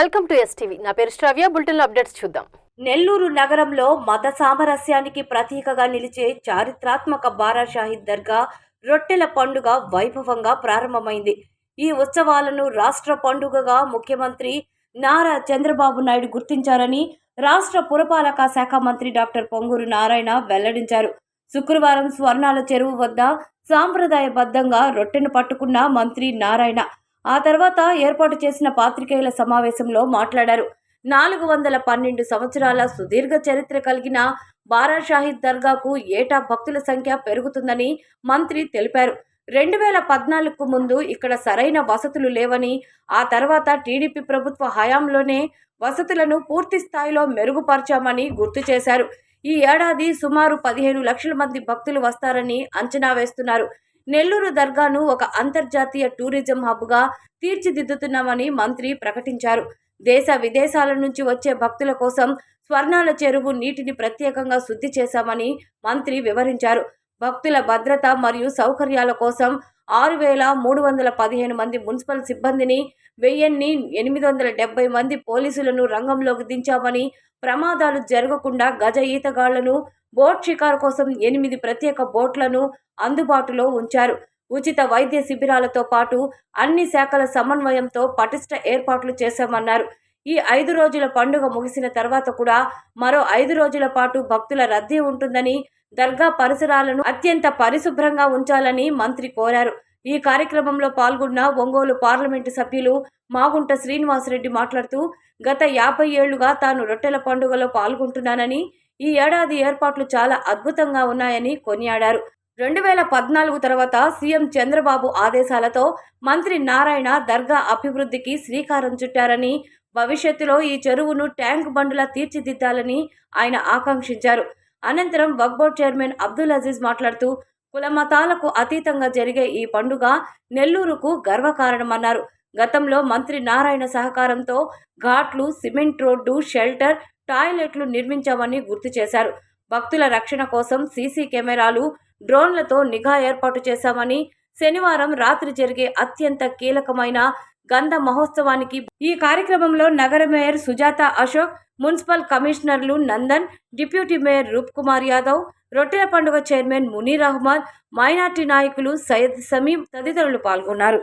Welcome to STV. నా పేరు శ్రావ్య. Bulletin updates చూద్దాం. నెల్లూరు నగరంలో మత సామరస్యానికి ప్రతీకగా నిలిచే చారిత్రాత్మక బారా షాహిద్ దర్గా రొట్టెల పండుగ వైభవంగా ప్రారంభమైంది. ఈ ఉత్సవాలను రాష్ట్ర పండుగగా ముఖ్యమంత్రి నారా చంద్రబాబు నాయుడు గుర్తించారని రాష్ట్ర పురపాలక శాఖ మంత్రి డాక్టర్ పొంగూరు నారాయణ వెల్లడించారు. శుక్రవారం స్వర్ణాల చెరువు వద్ద సాంప్రదాయబద్ధంగా రొట్టెను పట్టుకున్న మంత్రి నారాయణ ఆ తర్వాత ఏర్పాటు చేసిన పాత్రికేయుల సమావేశంలో మాట్లాడారు. 412 సంవత్సరాల సుదీర్ఘ చరిత్ర కలిగిన బారా షాహిద్ దర్గాకు ఏటా భక్తుల సంఖ్య పెరుగుతుందని మంత్రి తెలిపారు. 2014కు ముందు ఇక్కడ సరైన వసతులు లేవని, ఆ తర్వాత టీడీపీ ప్రభుత్వ హయాంలోనే వసతులను పూర్తి స్థాయిలో మెరుగుపరిచామని గుర్తు చేశారు. ఈ ఏడాది సుమారు 15 లక్షల మంది భక్తులు వస్తారని అంచనా వేస్తున్నారు. నెల్లూరు దర్గాను ఒక అంతర్జాతీయ టూరిజం హబ్గా తీర్చిదిద్దుతున్నామని మంత్రి ప్రకటించారు. దేశ విదేశాల నుంచి వచ్చే భక్తుల కోసం స్వర్ణాల చెరువు నీటిని ప్రత్యేకంగా శుద్ధి చేశామని మంత్రి వివరించారు. భక్తుల భద్రత మరియు సౌకర్యాల కోసం 6,315 మంది మున్సిపల్ సిబ్బందిని, 1,870 మంది పోలీసులను రంగంలోకి దించామని, ప్రమాదాలు జరగకుండా గజ ఈతగాళ్లను, బోట్ షికారు కోసం 8 ప్రత్యేక బోట్లను అందుబాటులో ఉంచారు. ఉచిత వైద్య శిబిరాలతో పాటు అన్ని శాఖల సమన్వయంతో పటిష్ట ఏర్పాట్లు చేశామన్నారు. ఈ 5 రోజుల పండుగ ముగిసిన తర్వాత కూడా మరో 5 రోజుల పాటు భక్తుల రద్దీ ఉంటుందని, దర్గా పరిసరాలను అత్యంత పరిశుభ్రంగా ఉంచాలని మంత్రి కోరారు. ఈ కార్యక్రమంలో పాల్గొన్న ఒంగోలు పార్లమెంటు సభ్యులు మాగుంట శ్రీనివాసరెడ్డి మాట్లాడుతూ, గత 50 ఏళ్లుగా తాను రొట్టెల పండుగలో పాల్గొంటున్నానని, ఈ ఏడాది ఏర్పాట్లు చాలా అద్భుతంగా ఉన్నాయని కొనియాడారు. 2014 తర్వాత సీఎం చంద్రబాబు ఆదేశాలతో మంత్రి నారాయణ దర్గా అభివృద్ధికి శ్రీకారం చుట్టారని, భవిష్యత్తులో ఈ చెరువును ట్యాంక్ బండులా తీర్చిదిద్దాలని ఆయన ఆకాంక్షించారు. అనంతరం వక్ఫ్ బోర్డు చైర్మన్ అబ్దుల్ అజీజ్ మాట్లాడుతూ, కుల మతాలకు అతీతంగా జరిగే ఈ పండుగ నెల్లూరుకు గర్వకారణమన్నారు. గతంలో మంత్రి నారాయణ సహకారంతో ఘాట్లు, సిమెంట్ రోడ్డు, షెల్టర్, టాయిలెట్లు నిర్మించామని గుర్తు చేశారు. భక్తుల రక్షణ కోసం సీసీ కెమెరాలు, డ్రోన్లతో నిఘా ఏర్పాటు చేశామని, శనివారం రాత్రి జరిగే అత్యంత కీలకమైన గంధ మహోత్సవానికి ఈ కార్యక్రమంలో నగర మేయర్ సుజాత అశోక్, మున్సిపల్ కమిషనర్లు నందన్, డిప్యూటీ మేయర్ రూప్ కుమార్ యాదవ్, రొట్టెల పండుగ చైర్మన్ మునీర్ అహ్మద్, మైనార్టీ నాయకులు సయ్యద్ సమీం తదితరులు పాల్గొన్నారు.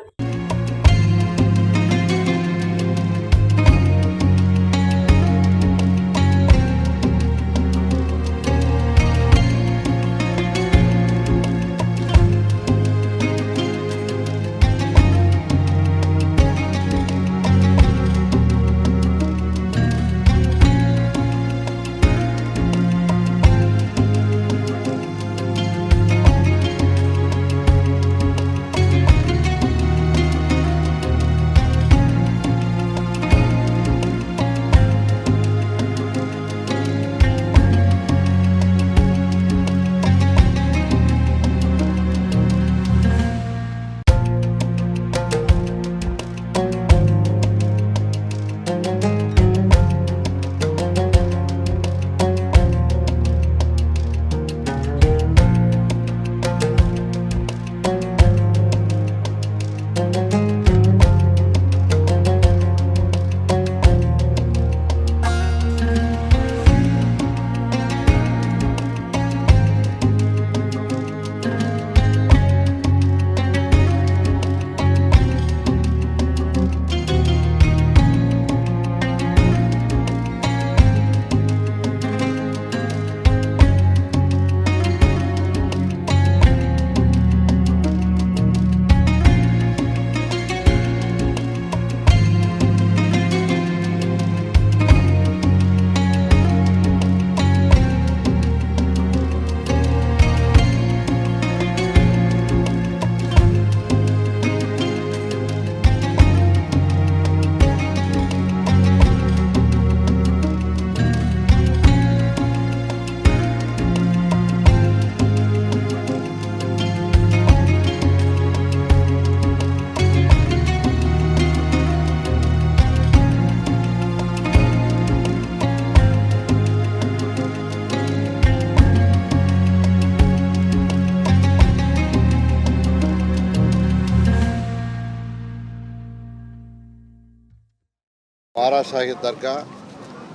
బారా షాహీద్ దర్గా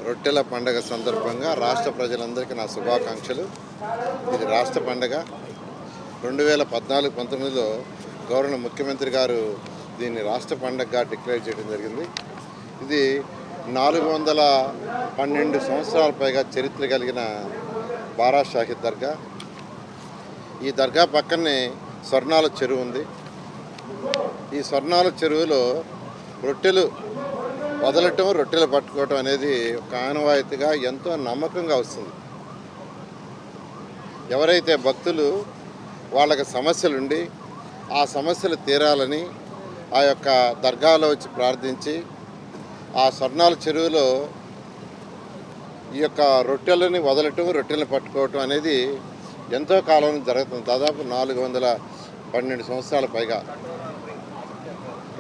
రొట్టెల పండగ సందర్భంగా రాష్ట్ర ప్రజలందరికీ నా శుభాకాంక్షలు. ఇది రాష్ట్ర పండగ. 2014-19లో గవర్నర్ ముఖ్యమంత్రి గారు దీన్ని రాష్ట్ర పండగగా డిక్లేర్ చేయడం జరిగింది. ఇది 412 సంవత్సరాల పైగా చరిత్ర కలిగిన బారా షాహీద్ దర్గా. ఈ దర్గా పక్కనే స్వర్ణాల చెరువు ఉంది. ఈ స్వర్ణాల చెరువులో రొట్టెలు వదలటం, రొట్టెలు పట్టుకోవటం అనేది ఒక ఆనవాయితీగా ఎంతో నమ్మకంగా వస్తుంది. ఎవరైతే భక్తులు వాళ్ళకి సమస్యలుండి ఆ సమస్యలు తీరాలని ఆ యొక్క దర్గాలో వచ్చి ప్రార్థించి ఆ స్వర్ణాల చెరువులో ఈ యొక్క రొట్టెలని వదలటం, రొట్టెలను పట్టుకోవటం అనేది ఎంతో కాలం జరుగుతుంది. దాదాపు 412 సంవత్సరాల పైగా.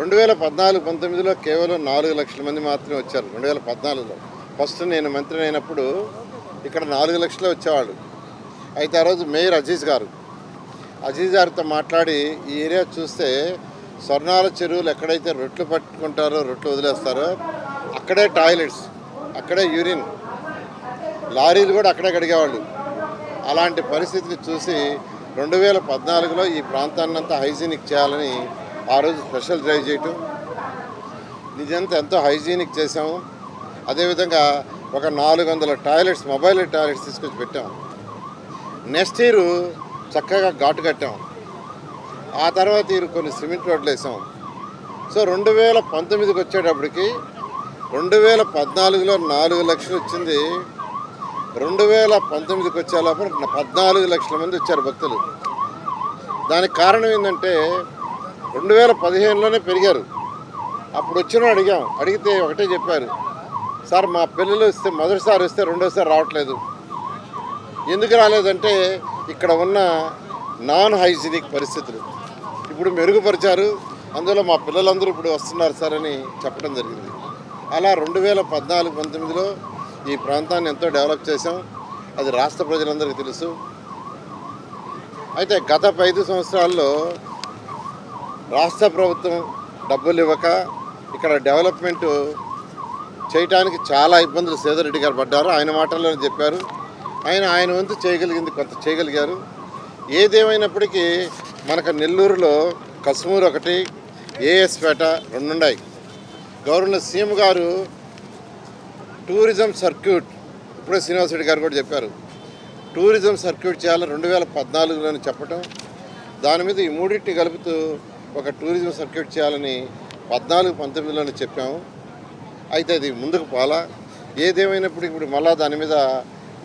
2014-19లో కేవలం 4 లక్షల మంది మాత్రమే వచ్చారు. 2014లో ఫస్ట్ నేను మంత్రి అయినప్పుడు ఇక్కడ 4 లక్షలే వచ్చేవాళ్ళు. అయితే ఆ రోజు మేయర్ అజీజ్ గారితో మాట్లాడి ఈ ఏరియా చూస్తే స్వర్ణాల చెరువులు ఎక్కడైతే రొట్టెలు పట్టుకుంటారో, రొట్టెలు వదిలేస్తారో అక్కడే టాయిలెట్స్, అక్కడే యూరిన్, లారీలు కూడా అక్కడే కడిగేవాళ్ళు. అలాంటి పరిస్థితిని చూసి 2014లో ఈ ప్రాంతాన్నంతా హైజీనిక్ చేయాలని ఆ రోజు స్పెషల్ డ్రైవ్ చేయటం, నిజంతా ఎంతో హైజీనిక్ చేసాము. అదేవిధంగా ఒక 400 టాయిలెట్స్, మొబైల్ టాయిలెట్స్ తీసుకొచ్చి పెట్టాము. నెక్స్ట్ ఇయర్ చక్కగా ఘాటు కట్టాం. ఆ తర్వాత ఇయర్ కొన్ని సిమెంట్ రోడ్లు వేసాం. సో 2019కి వచ్చేటప్పటికి 2014లో 4 లక్షలు వచ్చింది. 2019కి వచ్చే లోపల 14 లక్షల మంది వచ్చారు భక్తులు. దానికి కారణం ఏంటంటే 2015లోనే పెరిగారు. అప్పుడు వచ్చిన అడిగితే ఒకటే చెప్పారు, సార్ మా పిల్లలు వస్తే మొదటిసారి వస్తే రెండోసారి రావట్లేదు. ఎందుకు రాలేదంటే ఇక్కడ ఉన్న నాన్ హైజీనిక్ పరిస్థితులు ఇప్పుడు మెరుగుపరిచారు, అందులో మా పిల్లలందరూ ఇప్పుడు వస్తున్నారు సార్ అని చెప్పడం జరిగింది. అలా 2014-19లో ఈ ప్రాంతాన్ని ఎంతో డెవలప్ చేసాం. అది రాష్ట్ర ప్రజలందరికీ తెలుసు. అయితే గత 5 సంవత్సరాల్లో రాష్ట్ర ప్రభుత్వం డబ్బులు ఇవ్వక ఇక్కడ డెవలప్మెంట్ చేయడానికి చాలా ఇబ్బందులు సేదరెడ్డి గారు పడ్డారు. ఆయన మాటల్లోనే చెప్పారు. ఆయన వంతు చేయగలిగింది కొంత చేయగలిగారు. ఏదేమైనప్పటికీ మనకు నెల్లూరులో కస్మూరు ఒకటి, ఏఎస్పేట 2 ఉన్నాయి. గవర్నర్ సీఎం గారు టూరిజం సర్క్యూట్, ఇప్పుడే శ్రీనివాసరెడ్డి గారు కూడా చెప్పారు, టూరిజం సర్క్యూట్ చేయాలని 2014లోనే చెప్పటం, దాని మీద ఈ మూడింటిని కలుపుతూ ఒక టూరిజం సర్క్యూట్ చేయాలని 14-19లోనే చెప్పాము. అయితే అది ముందుకు పోలా. ఏదేమైనప్పటికీ ఇప్పుడు మళ్ళా దాని మీద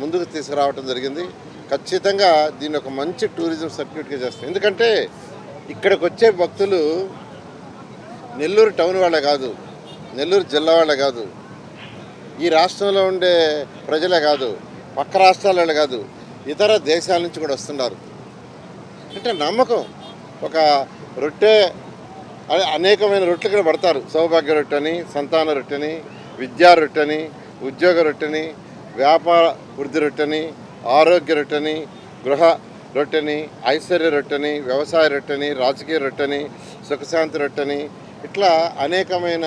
ముందుకు తీసుకురావటం జరిగింది. ఖచ్చితంగా దీన్ని ఒక మంచి టూరిజం సర్క్యూట్గా చేస్తాం. ఎందుకంటే ఇక్కడికి వచ్చే భక్తులు నెల్లూరు టౌన్ వాళ్ళే కాదు, నెల్లూరు జిల్లా వాళ్ళే కాదు, ఈ రాష్ట్రంలో ఉండే ప్రజలే కాదు, పక్క రాష్ట్రాల వాళ్ళే కాదు, ఇతర దేశాల నుంచి కూడా వస్తున్నారు. అంటే నమ్మకం. ఒక రొట్టె అనేకమైన రొట్టెలు ఇక్కడ పడతారు. సౌభాగ్య రొట్టెని, సంతాన రొట్టెని, విద్యా రొట్టెని, ఉద్యోగ రొట్టెని, వ్యాపార వృద్ధి రొట్టెని, ఆరోగ్య రొట్టెని, గృహ రొట్టెని, ఐశ్వర్య రొట్టెని, వ్యవసాయ రొట్టెని, రాజకీయ రొట్టెని, సుఖశాంతి రొట్టెని, ఇట్లా అనేకమైన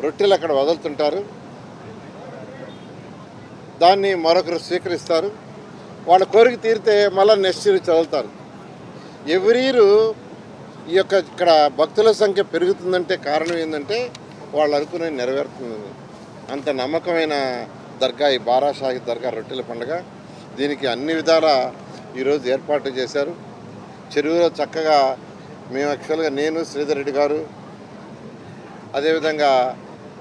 రొట్టెలు అక్కడ వదులుతుంటారు. దాన్ని మరొకరు స్వీకరిస్తారు. వాళ్ళ కోరిక తీరితే మళ్ళీ నెక్స్ట్ ఇయర్ చదువుతారు. ఎవ్రీ ఇయర్ ఈ యొక్క ఇక్కడ భక్తుల సంఖ్య పెరుగుతుందంటే కారణం ఏంటంటే వాళ్ళు అనుకునేది నెరవేరుతుంది. అంత నమ్మకమైన దర్గా ఈ బారా షాహీద్ దర్గా రొట్టెల పండుగ. దీనికి అన్ని విధాల ఈరోజు ఏర్పాట్లు చేశారు. చెరువులో చక్కగా మేము యాక్చువల్గా నేను, శ్రీధర్ రెడ్డి గారు, అదేవిధంగా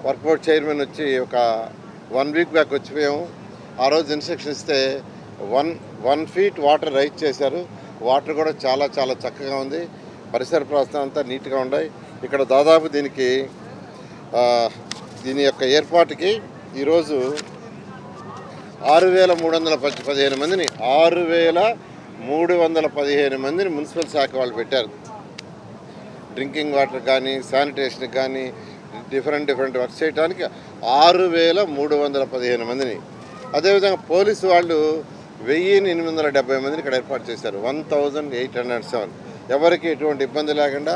వర్క్ బోర్డ్ చైర్మన్ వచ్చి ఒక 1 వీక్ బ్యాక్ వచ్చిపోయాము. ఆ రోజు ఇన్స్ట్రక్షన్ ఇస్తే 1 ఫీట్ వాటర్ రైజ్ చేశారు. వాటర్ కూడా చాలా చాలా చక్కగా ఉంది. పరిసర ప్రాంతం అంతా నీట్గా ఉన్నాయి. ఇక్కడ దాదాపు దీని యొక్క ఏర్పాటుకి ఈరోజు 6,315 మందిని 6,315 మందిని మున్సిపల్ శాఖ వాళ్ళు పెట్టారు. డ్రింకింగ్ వాటర్ కానీ, శానిటేషన్కి కానీ, డిఫరెంట్ వర్క్ చేయడానికి 6,315 మందిని. అదేవిధంగా పోలీసు వాళ్ళు 1,870 మందిని ఇక్కడ ఏర్పాటు చేశారు. 1,807. ఎవరికి ఎటువంటి ఇబ్బంది లేకుండా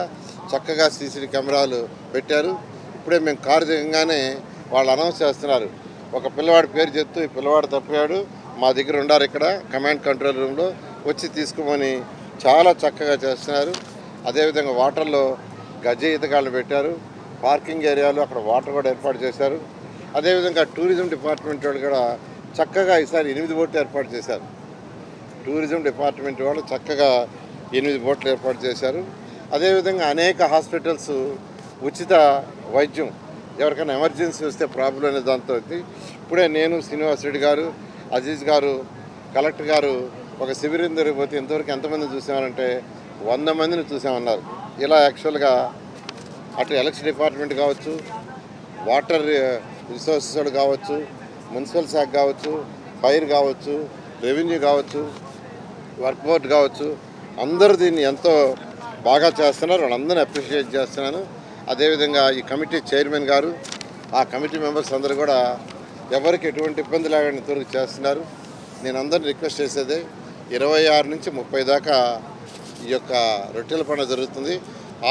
చక్కగా సీసీటీవీ కెమెరాలు పెట్టారు. ఇప్పుడే మేము కారు దిగంగానే వాళ్ళు అనౌన్స్ చేస్తున్నారు. ఒక పిల్లవాడి పేరు చెప్తూ ఈ పిల్లవాడు తప్పాడు, మా దగ్గర ఉండారు ఇక్కడ కమాండ్ కంట్రోల్ రూమ్లో వచ్చి తీసుకోమని చాలా చక్కగా చేస్తున్నారు. అదేవిధంగా వాటర్లో గజ ఈతగాళ్ళు పెట్టారు. పార్కింగ్ ఏరియాలో అక్కడ వాటర్ కూడా ఏర్పాటు చేశారు. అదేవిధంగా టూరిజం డిపార్ట్మెంట్ వాళ్ళు కూడా చక్కగా ఈసారి 8 బోట్లు ఏర్పాటు చేశారు. టూరిజం డిపార్ట్మెంట్ వాళ్ళు చక్కగా 8 బోట్లు ఏర్పాటు చేశారు. అదేవిధంగా అనేక హాస్పిటల్స్ ఉచిత వైద్యం ఎవరికైనా ఎమర్జెన్సీ వస్తే ప్రాబ్లం అనే దాంతో ఇప్పుడే నేను, శ్రీనివాస్ రెడ్డి గారు, అజీజ్ గారు, కలెక్టర్ గారు ఒక శిబిరం జరిగిపోతే ఇంతవరకు ఎంతమంది చూసామంటే 100 మందిని చూసామన్నారు. ఇలా యాక్చువల్గా అటు ఎలక్షన్ డిపార్ట్మెంట్ కావచ్చు, వాటర్ రిసోర్సెస్ కావచ్చు, మున్సిపల్ శాఖ కావచ్చు, ఫైర్ కావచ్చు, రెవెన్యూ కావచ్చు, వర్క్ బోర్డ్ కావచ్చు, అందరూ దీన్ని ఎంతో బాగా చేస్తున్నారు. వాళ్ళందరినీ అప్రిషియేట్ చేస్తున్నాను. అదేవిధంగా ఈ కమిటీ చైర్మన్ గారు, ఆ కమిటీ మెంబర్స్ అందరూ కూడా ఎవరికి ఎటువంటి ఇబ్బంది లేకుండా ఇంతవరకు చేస్తున్నారు. నేను అందరిని రిక్వెస్ట్ చేసేదే 26 నుంచి 30 దాకా ఈ యొక్క రొట్టెల పండుగ జరుగుతుంది.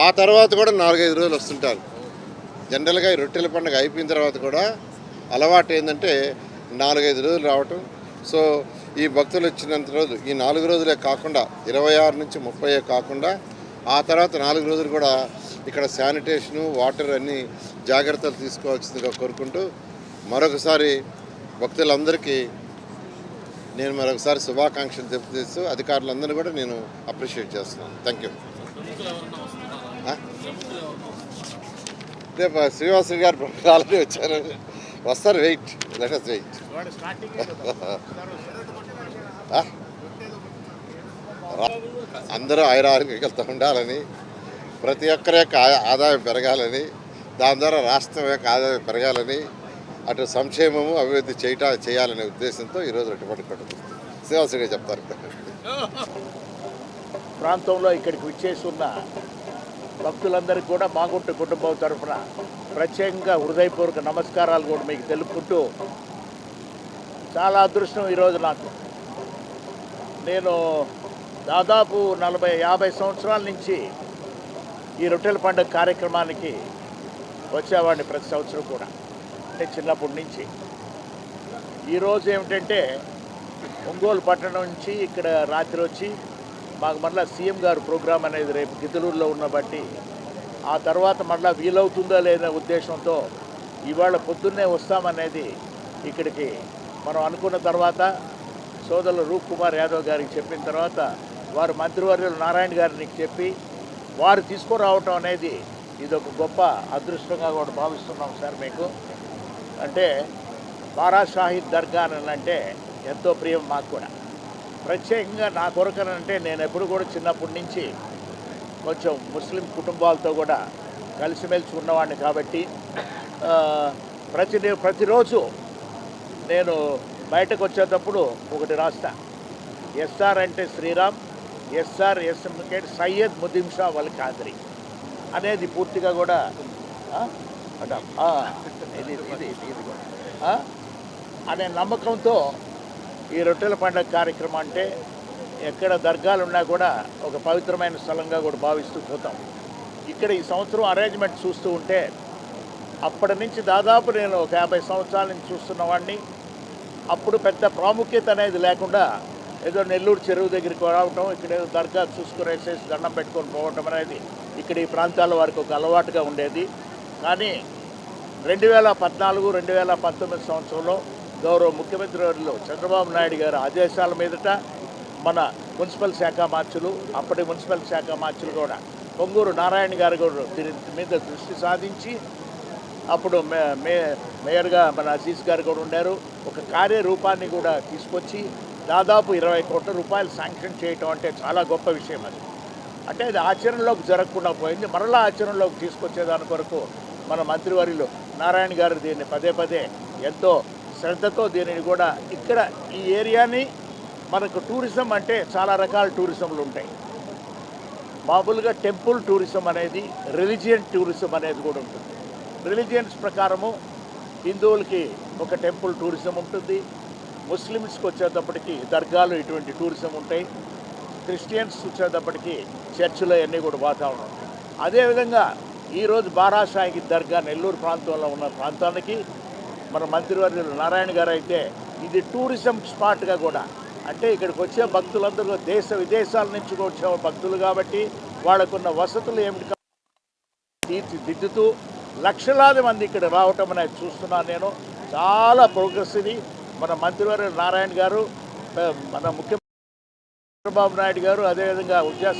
ఆ తర్వాత కూడా 4-5 రోజులు వస్తుంటారు. జనరల్గా ఈ రొట్టెల పండుగ అయిపోయిన తర్వాత కూడా అలవాటు ఏంటంటే 4-5 రోజులు రావటం. సో ఈ భక్తులు వచ్చినంత రోజు ఈ 4 రోజులే కాకుండా 26 నుంచి 30 కాకుండా ఆ తర్వాత 4 రోజులు కూడా ఇక్కడ శానిటేషను, వాటర్ అన్నీ జాగ్రత్తలు తీసుకోవాల్సిందిగా కోరుకుంటూ మరొకసారి భక్తులందరికీ నేను మరొకసారి శుభాకాంక్షలు తెలియజేస్తూ అధికారులందరూ కూడా నేను అప్రిషియేట్ చేస్తున్నాను. Thank you. రేపు శ్రీనివాసరెడ్డి గారు ఆల్రెడీ వచ్చారు, వస్తారు. Wait, let us wait. అందరూ ఆయురారోగ్యాలతో ఉండాలని, ప్రతి ఒక్కరి యొక్క ఆదాయం పెరగాలని, దాని ద్వారా రాష్ట్రం యొక్క ఆదాయం పెరగాలని, అటు సంక్షేమము అభివృద్ధి చేయాలనే ఉద్దేశంతో ఈరోజు రొట్టెపండుగ కొట్టుకుంటుంది. శ్రీనివాసరెడ్డి చెప్తారు. ప్రాంతంలో ఇక్కడికి విచ్చేస్తున్న భక్తులందరికీ కూడా మాగుంట కుటుంబం తరఫున ప్రత్యేకంగా హృదయపూర్వక నమస్కారాలు కూడా మీకు తెలుపుకుంటూ, చాలా అదృష్టం ఈరోజు నాకు. నేను దాదాపు 40-50 సంవత్సరాల నుంచి ఈ రొట్టెల పండుగ కార్యక్రమానికి వచ్చేవాడిని ప్రతి సంవత్సరం కూడా, అంటే చిన్నప్పటి నుంచి. ఈరోజు ఏమిటంటే ఒంగోలు పట్టణం నుంచి ఇక్కడ రాత్రి వచ్చి మాకు మళ్ళీ సీఎం గారు ప్రోగ్రాం అనేది రేపు గిద్దలూరులో ఉన్న బట్టి ఆ తర్వాత మళ్ళీ వీలవుతుందో లేదనే ఉద్దేశంతో ఇవాళ పొద్దున్నే వస్తామనేది ఇక్కడికి మనం అనుకున్న తర్వాత సోదరులు రూప్ కుమార్ యాదవ్ గారికి చెప్పిన తర్వాత వారు మంత్రివర్యులు నారాయణ గారికి చెప్పి వారు తీసుకురావటం అనేది ఇది ఒక గొప్ప అదృష్టంగా కూడా భావిస్తున్నాం సార్ మీకు. అంటే బారా షాహీద్ దర్గా అంటే ఎంతో ప్రియం మాకు కూడా. ప్రత్యేకంగా నా కొరకనంటే నేను ఎప్పుడు కూడా చిన్నప్పటి నుంచి కొంచెం ముస్లిం కుటుంబాలతో కూడా కలిసిమెలిసి ఉన్నవాడిని కాబట్టి ప్రతిరోజు నేను బయటకు వచ్చేటప్పుడు ఒకటి రాస్తా, ఎస్ఆర్ అంటే శ్రీరామ్, ఎస్ఆర్ ఎస్ఎంకేట్ సయ్యద్ ముదీం షా వల్ ఖాద్రీ అనేది పూర్తిగా కూడా అనే నమ్మకంతో ఈ రొట్టెల పండుగ కార్యక్రమం అంటే ఎక్కడ దర్గాలు ఉన్నా కూడా ఒక పవిత్రమైన స్థలంగా కూడా భావిస్తూ పోతాం. ఇక్కడ ఈ సంవత్సరం అరేంజ్మెంట్ చూస్తూ ఉంటే అప్పటి నుంచి దాదాపు నేను ఒక 50 సంవత్సరాల నుంచి చూస్తున్నవాడిని. అప్పుడు పెద్ద ప్రాముఖ్యత అనేది లేకుండా ఏదో నెల్లూరు చెరువు దగ్గరికి రావటం, ఇక్కడ ఏదో దర్గా చూసుకునేసేసి దండం పెట్టుకొని పోవటం అనేది ఇక్కడ ఈ ప్రాంతాల వారికి ఒక అలవాటుగా ఉండేది. కానీ 2014-2019 సంవత్సరంలో గౌరవ ముఖ్యమంత్రి వర్యులు చంద్రబాబు నాయుడు గారి ఆదేశాల మీదట మన మున్సిపల్ శాఖ మార్చులు, అప్పటి మున్సిపల్ శాఖ మార్చులు కూడా పొంగూరు నారాయణ గారు కూడా దీని మీద దృష్టి సాధించి అప్పుడు మేయర్గా మన అజీజ్ గారు కూడా ఉండారు. ఒక కార్యరూపాన్ని కూడా తీసుకొచ్చి దాదాపు 20 కోట్ల రూపాయలు శాంక్షన్ చేయటం అంటే చాలా గొప్ప విషయం. అది అంటే అది ఆచరణలోకి జరగకుండా పోయింది. మరలా ఆచరణలోకి తీసుకొచ్చేదాని కొరకు మన మంత్రివర్యులు నారాయణ గారు దీన్ని పదే ఎంతో శ్రద్ధతో దీనిని కూడా ఇక్కడ ఈ ఏరియాని మనకు టూరిజం అంటే చాలా రకాల టూరిజంలు ఉంటాయి. మామూలుగా టెంపుల్ టూరిజం అనేది, రిలీజియన్ టూరిజం అనేది కూడా ఉంటుంది. రిలీజియన్స్ ప్రకారము హిందువులకి ఒక టెంపుల్ టూరిజం ఉంటుంది, ముస్లిమ్స్కి వచ్చేటప్పటికి దర్గాలు ఇటువంటి టూరిజం ఉంటాయి, క్రిస్టియన్స్ వచ్చేటప్పటికి చర్చిలో అన్నీ కూడా వాతావరణం ఉంటాయి. అదేవిధంగా ఈరోజు బారా షాహీద్ దర్గా నెల్లూరు ప్రాంతంలో ఉన్న ప్రాంతానికి మన మంత్రివర్యులు నారాయణ గారు అయితే ఇది టూరిజం స్పాట్గా కూడా, అంటే ఇక్కడికి వచ్చే భక్తులందరూ దేశ విదేశాల నుంచి వచ్చే భక్తులు కాబట్టి వాళ్ళకున్న వసతులు ఏమిటి తీర్చిదిద్దుతూ లక్షలాది మంది ఇక్కడ రావటం అనేది చూస్తున్నాను నేను. చాలా ప్రోగ్రెస్ ఇది. మన మంత్రివర్యులు నారాయణ గారు, మన ముఖ్యమంత్రి చంద్రబాబు నాయుడు గారు, అదేవిధంగా ఉద్యాస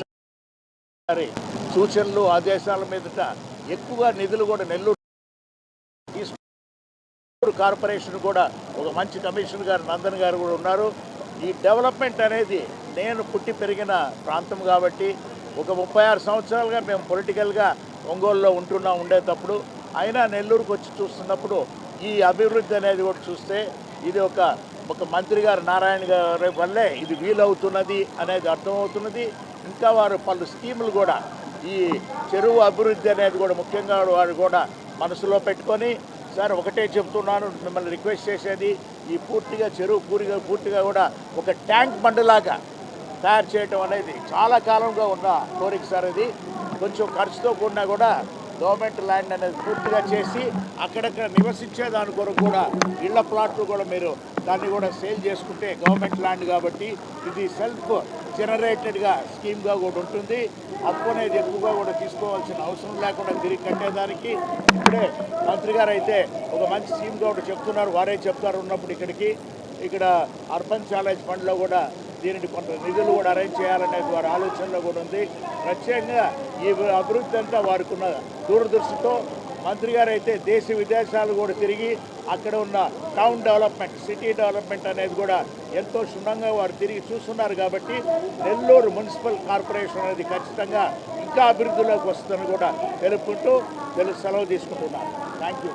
గారి సూచనలు ఆదేశాల మీదట ఎక్కువగా నిధులు కూడా నెల్లూరు కార్పొరేషన్ కూడా ఒక మంచి కమిషనర్ గారు నందన్ గారు కూడా ఉన్నారు. ఈ డెవలప్మెంట్ అనేది నేను పుట్టి పెరిగిన ప్రాంతం కాబట్టి ఒక 36 సంవత్సరాలుగా మేము పొలిటికల్గా ఒంగోలులో ఉండేటప్పుడు అయినా నెల్లూరుకు వచ్చి చూస్తున్నప్పుడు ఈ అభివృద్ధి అనేది కూడా చూస్తే ఇది ఒక మంత్రి గారు నారాయణ గారి వల్లే ఇది వీలవుతున్నది అనేది అర్థమవుతున్నది. ఇంకా వారు పలు స్కీములు కూడా ఈ చెరువు అభివృద్ధి అనేది కూడా ముఖ్యంగా వారు కూడా మనసులో పెట్టుకొని, సార్ ఒకటే చెప్తున్నాను, మిమ్మల్ని రిక్వెస్ట్ చేసేది ఈ పూర్తిగా చెరువు పూర్తిగా కూడా ఒక ట్యాంక్ బండ్లాగా తయారు చేయడం అనేది చాలా కాలంగా ఉన్న కోరిక సార్. ఇది కొంచెం ఖర్చుతో కూడినా కూడా గవర్నమెంట్ ల్యాండ్ అనేది పూర్తిగా చేసి అక్కడక్కడ నివసించే దాని కొరకు కూడా ఇళ్ల ప్లాట్లు కూడా మీరు దాన్ని కూడా సేల్ చేసుకుంటే గవర్నమెంట్ ల్యాండ్ కాబట్టి ఇది సెల్ఫ్ జనరేటెడ్గా స్కీమ్గా కూడా ఉంటుంది. అప్పు అనేది ఎక్కువగా కూడా తీసుకోవాల్సిన అవసరం లేకుండా తిరిగి కట్టేదానికి ఇప్పుడే మంత్రి గారు అయితే ఒక మంచి స్కీమ్గా కూడా చెప్తున్నారు. వారే చెప్తారు ఉన్నప్పుడు ఇక్కడ అర్బన్ ఛాలెంజ్ ఫండ్లో కూడా దీనికి కొంత నిధులు కూడా అరేంజ్ చేయాలనేది వారి ఆలోచనలో కూడా ఉంది. ప్రత్యేకంగా ఈ అభివృద్ధి అంతా వారికి ఉన్న దూరదృష్టితో మంత్రి గారు అయితే దేశ విదేశాలు కూడా తిరిగి అక్కడ ఉన్న టౌన్ డెవలప్మెంట్, సిటీ డెవలప్మెంట్ అనేది కూడా ఎంతో క్షుణ్ణంగా వారు తిరిగి చూస్తున్నారు. కాబట్టి నెల్లూరు మున్సిపల్ కార్పొరేషన్ అనేది ఖచ్చితంగా ఇంకా అభివృద్ధిలోకి వస్తుందని కూడా తెలుపుకుంటూ సెలవు తీసుకుంటున్నాను. Thank you.